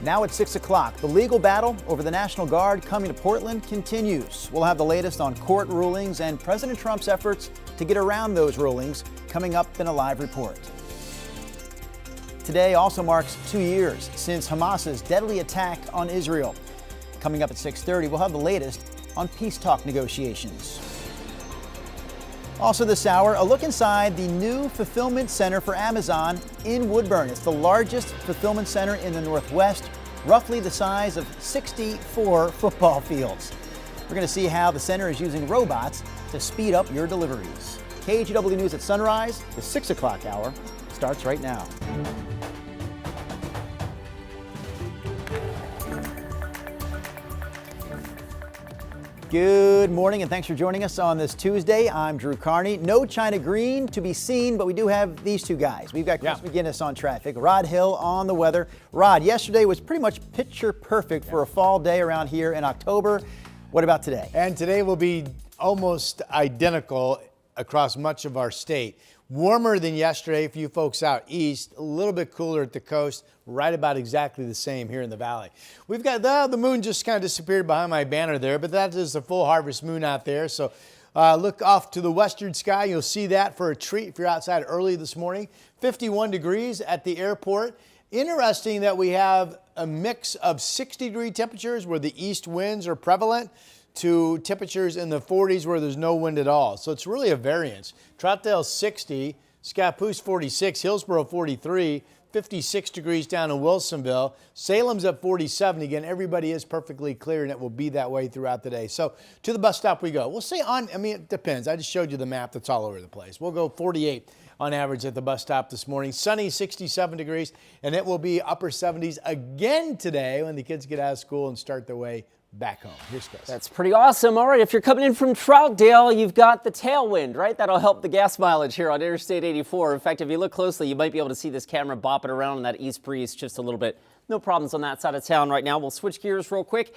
Now at 6 o'clock, the legal battle over the National Guard coming to Portland continues. We'll have the latest on court rulings and President Trump's efforts to get around those rulings coming up in a live report. Today also marks 2 years since Hamas's deadly attack on Israel. Coming up at 6:30, we'll have the latest on peace talk negotiations. Also this hour, a look inside the new fulfillment center for Amazon in Woodburn. It's the largest fulfillment center in the Northwest, roughly the size of 64 football fields. We're going to see how the center is using robots to speed up your deliveries. KGW News at Sunrise, the 6 o'clock hour, starts right now. Good morning and thanks for joining us on this Tuesday. I'm Drew Carney. No China Green to be seen, but we do have these two guys. We've got Chris McGinnis on traffic, Rod Hill on the weather. Rod, yesterday was pretty much picture perfect for a fall day around here in October. What about today? And today will be almost identical across much of our state. Warmer than yesterday for you folks out east, a little bit cooler at the coast, right about exactly the same here in the valley. We've got the moon just kind of disappeared behind my banner there, but that is a full harvest moon out there. So look off to the western sky. You'll see that for a treat if you're outside early this morning. 51 degrees at the airport. Interesting that we have a mix of 60-degree temperatures where the east winds are prevalent to temperatures in the 40s where there's no wind at all. So it's really a variance. Troutdale 60, Scappoose 46, Hillsborough 43, 56 degrees down in Wilsonville. Salem's at 47. Again, everybody is perfectly clear and it will be that way throughout the day. So to the bus stop we go. We'll say it depends. I just showed you the map that's all over the place. We'll go 48 on average at the bus stop this morning. Sunny, 67 degrees, and it will be upper 70s again today when the kids get out of school and start their way back home. Here's Chris. That's pretty awesome. All right, if you're coming in from Troutdale, you've got the tailwind, right? That'll help the gas mileage here on Interstate 84. In fact, if you look closely, you might be able to see this camera bopping around in that east breeze just a little bit. No problems on that side of town right now. We'll switch gears real quick.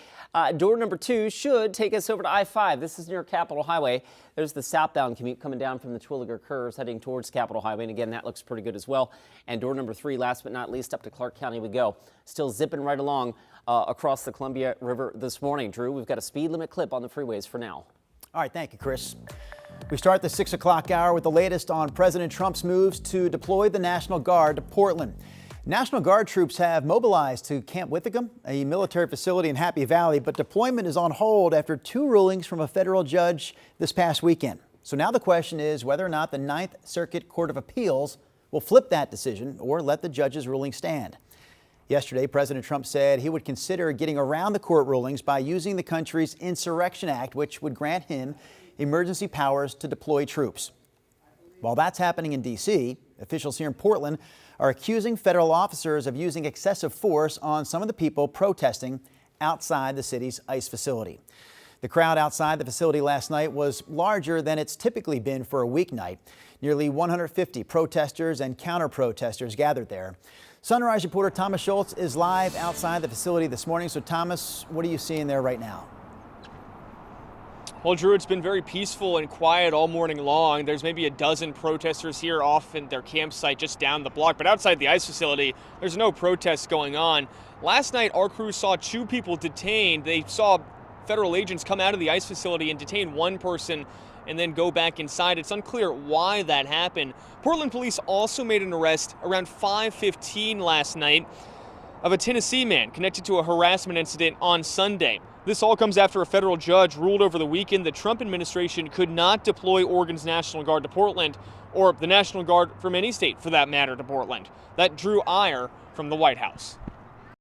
Door number 2 should take us over to I-5. This is near Capitol Highway. There's the southbound commute coming down from the Twilliger curves heading towards Capitol Highway. And again, that looks pretty good as well. And door number 3, last but not least, up to Clark County we go. Still zipping right along across the Columbia River this morning. Drew, we've got a speed limit clip on the freeways for now. All right, thank you, Chris. We start the 6 o'clock hour with the latest on President Trump's moves to deploy the National Guard to Portland. National Guard troops have mobilized to Camp Withicum, a military facility in Happy Valley, but deployment is on hold after 2 rulings from a federal judge this past weekend. So now the question is whether or not the 9th Circuit Court of Appeals will flip that decision or let the judge's ruling stand. Yesterday, President Trump said he would consider getting around the court rulings by using the country's Insurrection Act, which would grant him emergency powers to deploy troops. While that's happening in D.C., officials here in Portland are accusing federal officers of using excessive force on some of the people protesting outside the city's ICE facility. The crowd outside the facility last night was larger than it's typically been for a weeknight. Nearly 150 protesters and counter-protesters gathered there. Sunrise reporter Thomas Schultz is live outside the facility this morning. So Thomas, what are you seeing there right now? Well, Drew, it's been very peaceful and quiet all morning long. There's maybe a dozen protesters here off in their campsite just down the block. But outside the ICE facility, there's no protests going on. Last night, our crew saw 2 people detained. They saw federal agents come out of the ICE facility and detain 1 person and then go back inside. It's unclear why that happened. Portland police also made an arrest around 5:15 last night of a Tennessee man connected to a harassment incident on Sunday. This all comes after a federal judge ruled over the weekend the Trump administration could not deploy Oregon's National Guard to Portland, or the National Guard from any state for that matter to Portland. That drew ire from the White House.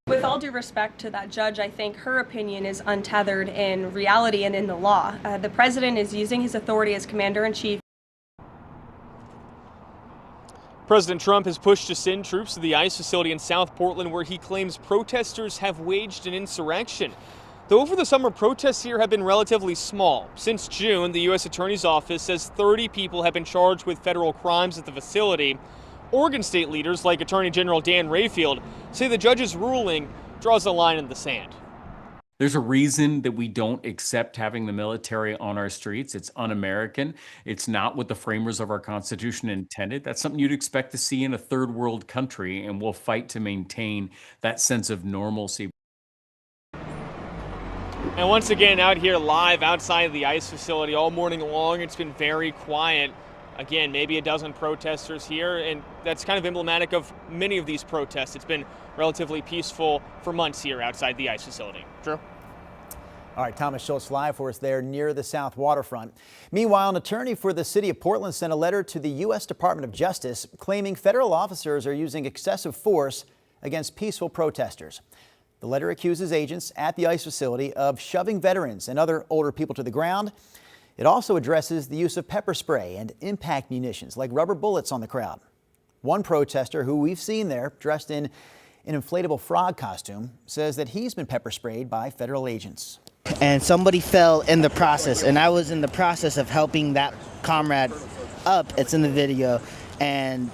With all due respect to that judge, I think her opinion is untethered in reality and in the law. The president is using his authority as commander-in-chief. President Trump has pushed to send troops to the ICE facility in South Portland, where he claims protesters have waged an insurrection. Though over the summer, protests here have been relatively small. Since June, the U.S. Attorney's Office says 30 people have been charged with federal crimes at the facility. Oregon state leaders, like Attorney General Dan Rayfield, say the judge's ruling draws a line in the sand. There's a reason that we don't accept having the military on our streets. It's un-American. It's not what the framers of our Constitution intended. That's something you'd expect to see in a third world country, and we'll fight to maintain that sense of normalcy. And once again, out here live outside the ICE facility all morning long, it's been very quiet. Again, maybe a dozen protesters here, and that's kind of emblematic of many of these protests. It's been relatively peaceful for months here outside the ICE facility. Drew? All right, Thomas Schultz live for us there near the South Waterfront. Meanwhile, an attorney for the city of Portland sent a letter to the U.S. Department of Justice claiming federal officers are using excessive force against peaceful protesters. The letter accuses agents at the ICE facility of shoving veterans and other older people to the ground. It also addresses the use of pepper spray and impact munitions like rubber bullets on the crowd. One protester who we've seen there dressed in an inflatable frog costume says that he's been pepper sprayed by federal agents. And somebody fell in the process, and I was in the process of helping that comrade up. It's in the video, and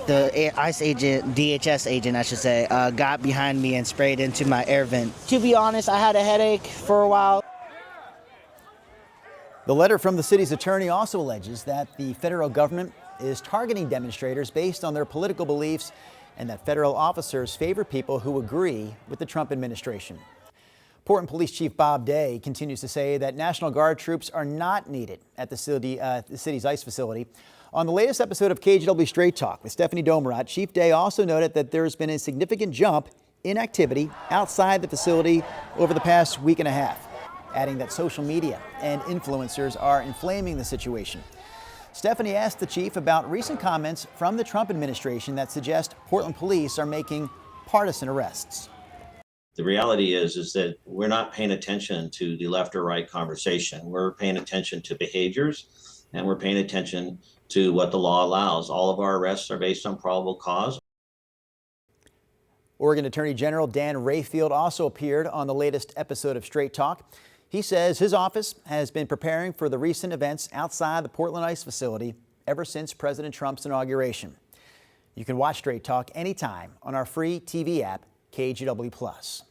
the ICE agent, DHS agent I should say, got behind me and sprayed into my air vent. To be honest, I had a headache for a while. The letter from the city's attorney also alleges that the federal government is targeting demonstrators based on their political beliefs and that federal officers favor people who agree with the Trump administration. Portland Police Chief Bob Day continues to say that National Guard troops are not needed at the city's ICE facility. On the latest episode of KGW Straight Talk with Stephanie Domerat, Chief Day also noted that there has been a significant jump in activity outside the facility over the past week and a half, adding that social media and influencers are inflaming the situation. Stephanie asked the chief about recent comments from the Trump administration that suggest Portland police are making partisan arrests. The reality is that we're not paying attention to the left or right conversation. We're paying attention to behaviors, and we're paying attention to what the law allows. All of our arrests are based on probable cause. Oregon Attorney General Dan Rayfield also appeared on the latest episode of Straight Talk. He says his office has been preparing for the recent events outside the Portland ICE facility ever since President Trump's inauguration. You can watch Straight Talk anytime on our free TV app, KGW+.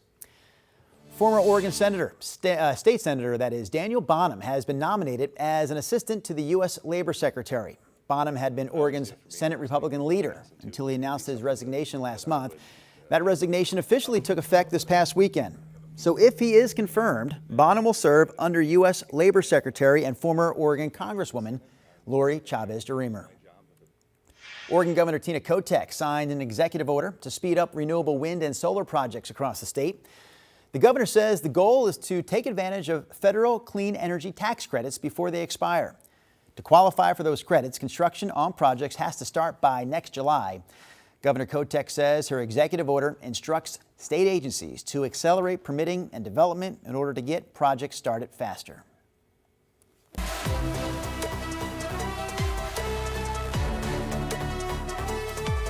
Former Oregon State Senator, that is, Daniel Bonham has been nominated as an assistant to the U.S. Labor Secretary. Bonham had been Oregon's Senate Republican leader until he announced his resignation last month. That resignation officially took effect this past weekend. So if he is confirmed, Bonham will serve under U.S. Labor Secretary and former Oregon Congresswoman Lori Chavez-DeRemer. Oregon Governor Tina Kotek signed an executive order to speed up renewable wind and solar projects across the state. The governor says the goal is to take advantage of federal clean energy tax credits before they expire. To qualify for those credits, construction on projects has to start by next July. Governor Kotek says her executive order instructs state agencies to accelerate permitting and development in order to get projects started faster.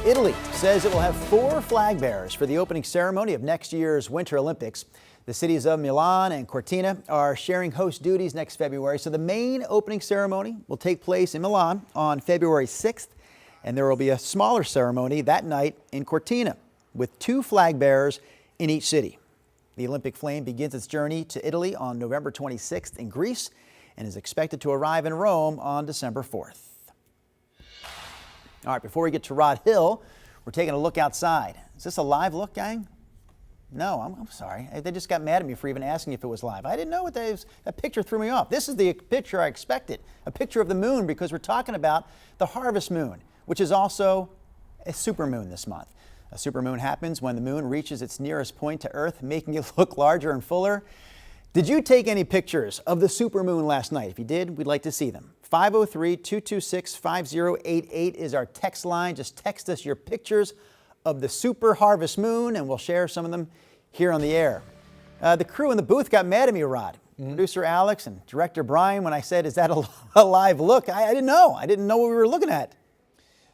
Italy says it will have 4 flag bearers for the opening ceremony of next year's Winter Olympics. The cities of Milan and Cortina are sharing host duties next February, so the main opening ceremony will take place in Milan on February 6th, and there will be a smaller ceremony that night in Cortina with 2 flag bearers in each city. The Olympic flame begins its journey to Italy on November 26th in Greece and is expected to arrive in Rome on December 4th. All right, before we get to Rod Hill, we're taking a look outside. Is this a live look, gang? No, I'm sorry. They just got mad at me for even asking if it was live. I didn't know what that was. That picture threw me off. This is the picture I expected, a picture of the moon, because we're talking about the harvest moon, which is also a supermoon this month. A supermoon happens when the moon reaches its nearest point to Earth, making it look larger and fuller. Did you take any pictures of the supermoon last night? If you did, we'd like to see them. 503-226-5088 is our text line. Just text us your pictures of the super harvest moon, and we'll share some of them here on the air. The crew in the booth got mad at me, Rod. Producer Alex and director Brian, when I said, is that a live look? I didn't know. I didn't know what we were looking at.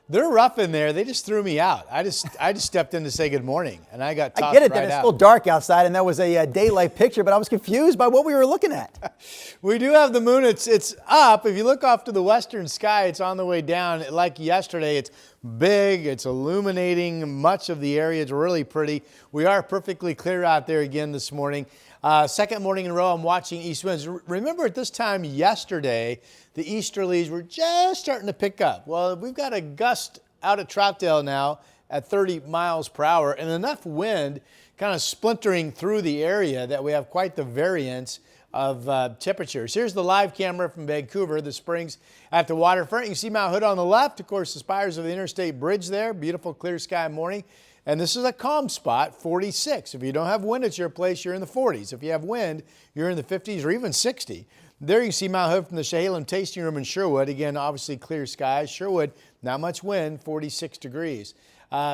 They're rough in there. They just threw me out. I just stepped in to say good morning, and I got tossed I get it right that it's out. still dark outside, and that was a daylight picture, but I was confused by what we were looking at. We do have the moon. It's up. If you look off to the western sky, it's on the way down. Like yesterday, it's big. It's illuminating much of the area. It's really pretty. We are perfectly clear out there again this morning. Second morning in a row, I'm watching east winds. Remember at this time yesterday, the easterlies were just starting to pick up. Well, we've got a gust out at Troutdale now at 30 miles per hour and enough wind kind of splintering through the area that we have quite the variance of temperatures. Here's the live camera from Vancouver, the Springs at the waterfront. You can see Mount Hood on the left, of course, the spires of the interstate bridge there. Beautiful clear sky morning. And this is a calm spot, 46. If you don't have wind at your place, you're in the 40s. If you have wind, you're in the 50s or even 60. There you can see Mount Hood from the Chehalem Tasting Room in Sherwood. Again, obviously clear skies. Sherwood, not much wind, 46 degrees.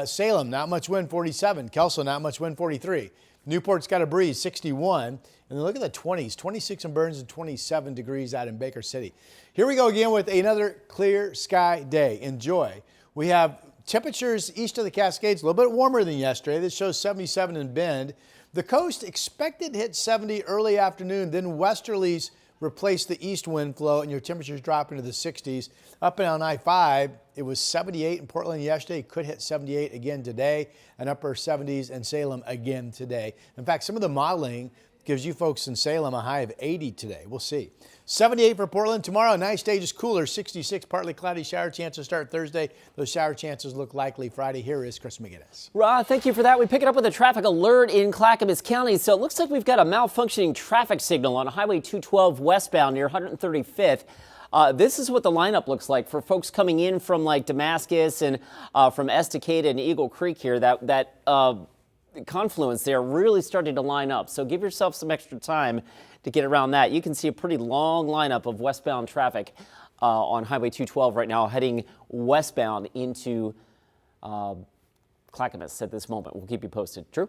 Salem, not much wind, 47. Kelso, not much wind, 43. Newport's got a breeze, 61. And then look at the 20s, 26 in Burns and 27 degrees out in Baker City. Here we go again with another clear sky day. Enjoy. We have temperatures east of the Cascades, a little bit warmer than yesterday. This shows 77 in Bend. The coast expected to hit 70 early afternoon, then westerlies replace the east wind flow and your temperatures drop into the 60s. Up and on I-5, it was 78 in Portland yesterday. Could hit 78 again today, and upper 70s in Salem again today. In fact, some of the modeling gives you folks in Salem a high of 80 today. We'll see. 78 for Portland. Tomorrow, a nice day, just cooler. 66, partly cloudy, shower chances start Thursday. Those shower chances look likely Friday. Here is Chris McGinnis. Thank you for that. We pick it up with a traffic alert in Clackamas County. So it looks like we've got a malfunctioning traffic signal on Highway 212 westbound near 135th. This is what the lineup looks like for folks coming in from like Damascus and from Estacada and Eagle Creek here. That confluence there really starting to line up. So give yourself some extra time to get around that. You can see a pretty long lineup of westbound traffic on Highway 212 right now heading westbound into Clackamas at this moment. We'll keep you posted. Drew?